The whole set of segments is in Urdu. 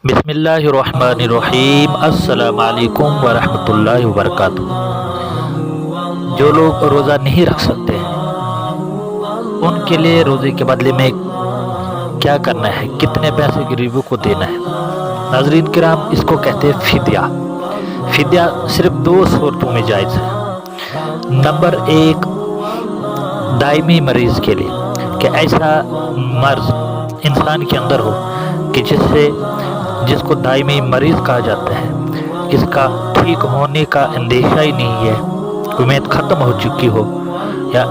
بسم اللہ الرحمن الرحیم۔ السلام علیکم ورحمۃ اللہ وبرکاتہ۔ جو لوگ روزہ نہیں رکھ سکتے ان کے لیے روزے کے بدلے میں کیا کرنا ہے، کتنے پیسے غریبوں کو دینا ہے۔ ناظرین کرام، اس کو کہتے ہیں فدیہ۔ فدیہ صرف دو صورتوں میں جائز ہے۔ نمبر ایک، دائمی مریض کے لیے کہ ایسا مرض انسان کے اندر ہو کہ جس کو دائمی مریض کہا جاتا ہے، جس کا ٹھیک ہونے کا اندیشہ ہی نہیں ہے، امید ختم ہو چکی ہو، یا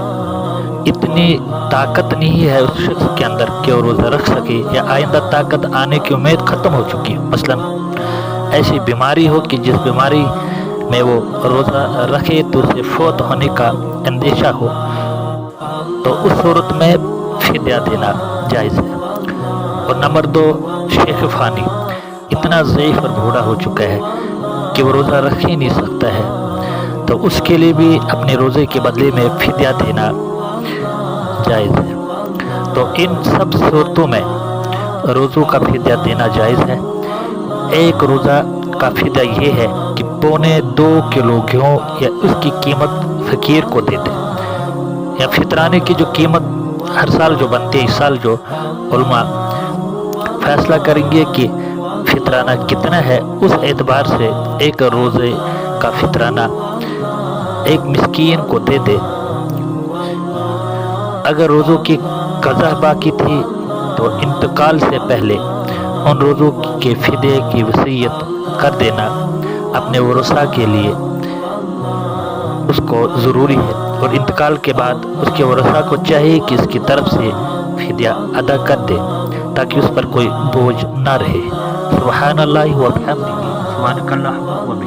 اتنی طاقت نہیں ہے اس شخص کے اندر کہ وہ روزہ رکھ سکے، یا آئندہ طاقت آنے کی امید ختم ہو چکی ہو۔ مثلا ایسی بیماری ہو کہ جس بیماری میں وہ روزہ رکھے تو اسے فوت ہونے کا اندیشہ ہو، تو اس صورت میں فدیہ دینا جائز ہے۔ اور نمبر دو، شیخ فانی، اتنا ضعیف اور بوڑھا ہو چکا ہے کہ وہ روزہ رکھ ہی نہیں سکتا ہے، تو اس کے لیے بھی اپنے روزے کے بدلے میں فدیہ دینا جائز ہے۔ تو ان سب صورتوں میں روزوں کا فدیہ دینا جائز ہے۔ ایک روزہ کا فدیہ یہ ہے کہ 2.25 کلو گیہوں یا اس کی قیمت فقیر کو دے دے، یا فطرانے کی جو قیمت ہر سال جو بنتی ہے، اس سال جو علماء فیصلہ کریں گے کہ فطرانہ کتنا ہے، اس اعتبار سے ایک روزے کا فطرانہ ایک مسکین کو دے دے۔ اگر روزوں کی قضا باقی تھی تو انتقال سے پہلے ان روزوں کے فدیے کی وصیت کر دینا اپنے ورثاء کے لیے اس کو ضروری ہے، اور انتقال کے بعد اس کے ورثاء کو چاہیے کہ اس کی طرف سے فدیہ ادا کر دے تاکہ اس پر کوئی بوجھ نہ رہے۔ سبحان اللہ و بحمدہ، سبحانک اللہم و بحمدک۔